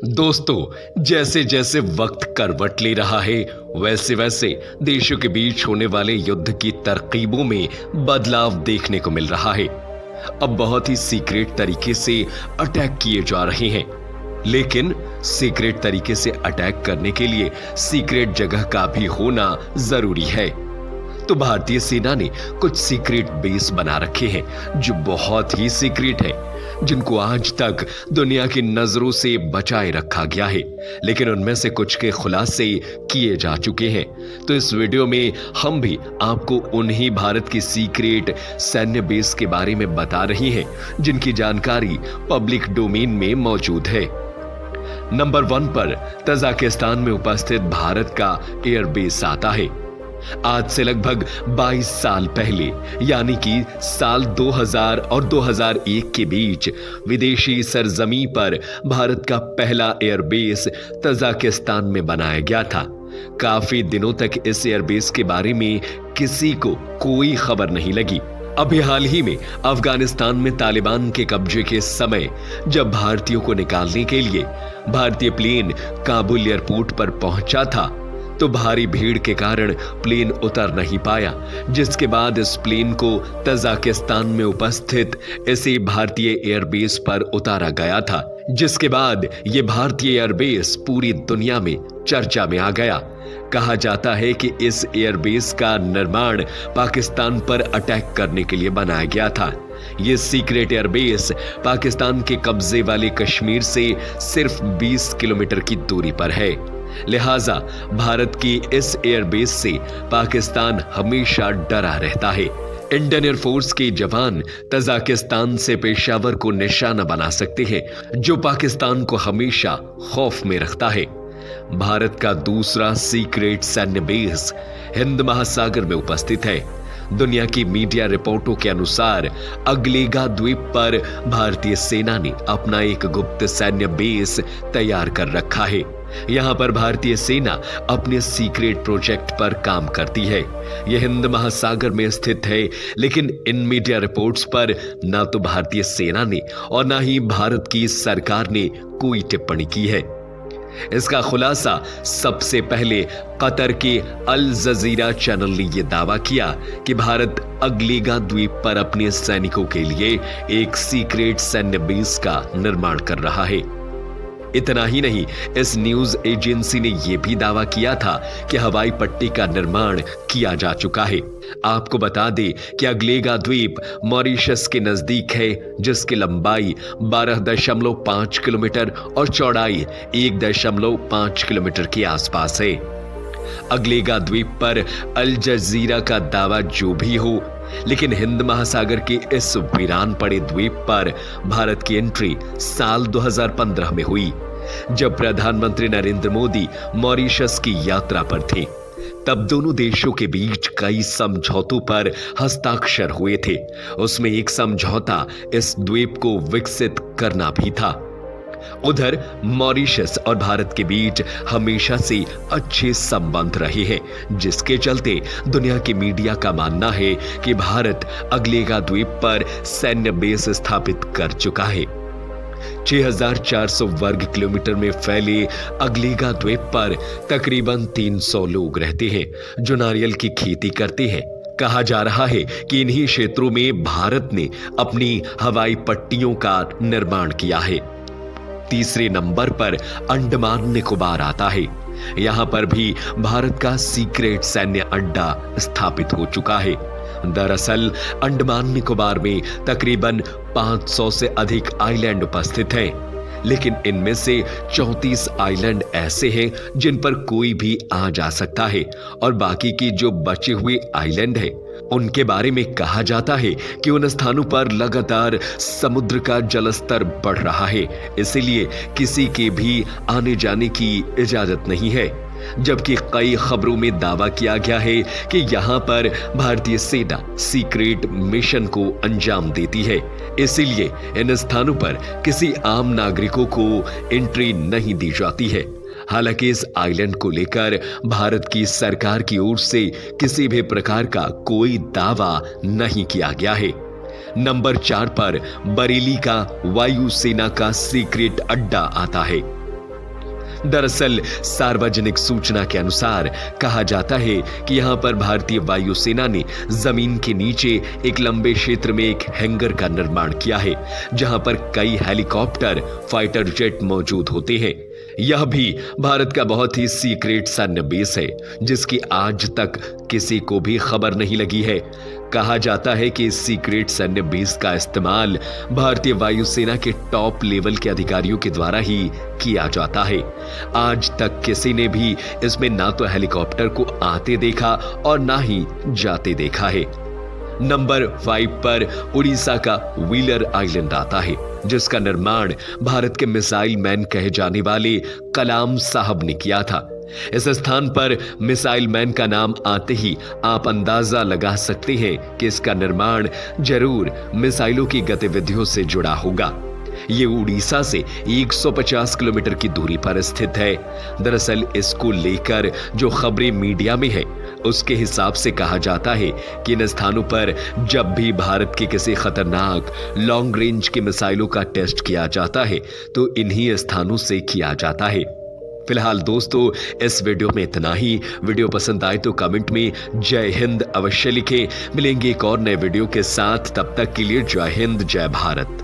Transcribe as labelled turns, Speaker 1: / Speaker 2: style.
Speaker 1: दोस्तों, जैसे जैसे वक्त करवट ले रहा है वैसे वैसे देशों के बीच होने वाले युद्ध की तरकीबों में बदलाव देखने को मिल रहा है। अब बहुत ही सीक्रेट तरीके से अटैक किए जा रहे हैं, लेकिन सीक्रेट तरीके से अटैक करने के लिए सीक्रेट जगह का भी होना जरूरी है। तो भारतीय सेना ने कुछ सीक्रेट बेस बना रखे हैं जो बहुत ही सीक्रेट है, जिनको आज तक दुनिया की नजरों से बचाए रखा गया है, लेकिन उनमें से कुछ के खुलासे किए जा चुके हैं। तो इस वीडियो में हम भी आपको उन्हीं भारत की सीक्रेट सैन्य बेस के बारे में बता रही हैं जिनकी जानकारी पब्लिक डोमेन में मौजूद है। नंबर 1 पर तजाकिस्तान में उपस्थित भारत का एयरबेस आता है। आज से लगभग 22 साल पहले यानी कि साल 2000 और 2001 के बीच विदेशी सरजमी पर भारत का पहला एयरबेस तजाकिस्तान में बनाया गया था। काफी दिनों तक इस एयरबेस के बारे में किसी को कोई खबर नहीं लगी। अभी हाल ही में अफगानिस्तान में तालिबान के कब्जे के समय जब भारतीयों को निकालने के लिए भारतीय प्लेन काबुल एयरपोर्ट पर पहुंचा था, तो भारी भीड़ के कारण प्लेन उतर नहीं पाया, जिसके बाद इस प्लेन को तजाकिस्तान में उपस्थित इसी भारतीय एयरबेस पर उतारा गया था, जिसके बाद ये भारतीय एयरबेस पूरी दुनिया में चर्चा में आ गया। कहा जाता है कि इस एयरबेस का निर्माण पाकिस्तान पर अटैक करने के लिए बनाया गया था। ये सीक्रेट एयरबेस पाकिस्तान के कब्जे वाले कश्मीर से सिर्फ 20 किलोमीटर की दूरी पर है। लिहाजा भारत की इस एयरबेस से पाकिस्तान हमेशा डरा रहता है। इंडियन एयरफोर्स के जवान तजाकिस्तान से पेशावर को निशाना बना सकते हैं, जो पाकिस्तान को हमेशा खौफ में रखता है। भारत का दूसरा सीक्रेट सैन्य बेस हिंद महासागर में उपस्थित है। दुनिया की मीडिया रिपोर्टों के अनुसार अगलेगा द्वीप पर भारतीय सेना ने अपना एक गुप्त सैन्य बेस तैयार कर रखा है। यहां पर भारतीय सेना अपने सीक्रेट प्रोजेक्ट पर काम करती है। यह हिंद महासागर में स्थित है, लेकिन इन मीडिया रिपोर्ट्स पर ना तो भारतीय सेना ने और ना ही भारत की सरकार ने कोई टिप्पणी की है। इसका खुलासा सबसे पहले कतर के अल जजीरा चैनल ने यह दावा किया कि भारत अगलेगा द्वीप पर अपने सैनिकों के लिए एक सीक्रेट सैन्य बेस का निर्माण कर रहा है। इतना ही नहीं, इस न्यूज एजेंसी ने यह भी दावा किया था कि हवाई पट्टी का निर्माण किया जा चुका है। आपको बता दें कि अगलेगा द्वीप मॉरिशस के नजदीक है, जिसकी लंबाई 12.5 किलोमीटर और चौड़ाई 1.5 किलोमीटर के आसपास है। अगलेगा द्वीप पर अल जजीरा का दावा जो भी हो, लेकिन हिंद महासागर के इस वीरान पड़े द्वीप पर भारत की एंट्री साल 2015 में हुई, जब प्रधानमंत्री नरेंद्र मोदी मॉरिशस की यात्रा पर थे। तब दोनों देशों के बीच कई समझौतों पर हस्ताक्षर हुए थे। उसमें एक समझौता इस द्वीप को विकसित करना भी था। उधर मॉरिशस और भारत के बीच हमेशा से अच्छे संबंध रहे हैं, जिसके चलते दुनिया की मीडिया का मानना है कि भारत अगलेगा द्वीप पर सैन्य बेस स्थापित कर चुका है। 6400 वर्ग किलोमीटर में फैले अगलेगा द्वीप पर तकरीबन 300 लोग रहते हैं, जो नारियल की खेती करते हैं। कहा जा रहा है कि इन्हीं क्षेत्रों में भारत ने अपनी हवाई पट्टियों का निर्माण किया है। तीसरे नंबर पर अंडमान निकोबार आता है। यहां पर भी भारत का सीक्रेट सैन्य अड्डा स्थापित हो चुका है। दरअसल अंडमान निकोबार में तकरीबन 500 से अधिक आइलैंड उपस्थित हैं, लेकिन इनमें से 34 आइलैंड ऐसे हैं जिन पर कोई भी आ जा सकता है, और बाकी की जो बचे हुए आइलैंड हैं उनके बारे में कहा जाता है कि उन स्थानों पर लगातार समुद्र का जलस्तर बढ़ रहा है, इसलिए किसी के भी आने जाने की इजाजत नहीं है। जबकि कई खबरों में दावा किया गया है कि यहां पर भारतीय सेना सीक्रेट मिशन को अंजाम देती है, इसीलिए इन स्थानों पर किसी आम नागरिकों को एंट्री नहीं दी जाती है। हालांकि इस आइलैंड को लेकर भारत की सरकार की ओर से किसी भी प्रकार का कोई दावा नहीं किया गया है। नंबर 4 पर बरेली का वायुसेना का सीक्रेट अड्डा आता है। दरअसल सार्वजनिक सूचना के अनुसार कहा जाता है कि यहां पर भारतीय वायुसेना ने जमीन के नीचे एक लंबे क्षेत्र में एक हैंगर का निर्माण किया है, जहां पर कई हेलीकॉप्टर, फाइटर जेट मौजूद होते हैं। यह भी भारत का बहुत ही सीक्रेट सैन्य बेस है, जिसकी आज तक किसी को भी खबर नहीं लगी है। कहा जाता है कि इस सीक्रेट सैन्य बेस का इस्तेमाल भारतीय वायुसेना के टॉप लेवल के अधिकारियों के द्वारा ही किया जाता है। आज तक किसी ने भी इसमें ना तो हेलीकॉप्टर को आते देखा और ना ही जाते देखा है। नंबर 5 पर उड़ीसा का व्हीलर आइलैंड आता है, जिसका निर्माण भारत के मिसाइल मैन कहे जाने वाले कलाम साहब ने किया था। इस स्थान पर मिसाइल मैन का नाम आते ही आप अंदाजा लगा सकते हैं कि इसका निर्माण जरूर मिसाइलों की गतिविधियों से जुड़ा होगा। ये उड़ीसा से 150 किलोमीटर की दूरी पर स्थित है। दरअसल इसको लेकर जो खबरें मीडिया में है, उसके हिसाब से कहा जाता है कि इन स्थानों पर जब भी भारत के किसी खतरनाक लॉन्ग रेंज के मिसाइलों का टेस्ट किया जाता है तो इन्हीं स्थानों से किया जाता है। फिलहाल दोस्तों, इस वीडियो में इतना ही। वीडियो पसंद आए तो कमेंट में जय हिंद अवश्य लिखें। मिलेंगे एक और नए वीडियो के साथ, तब तक के लिए जय हिंद, जय भारत।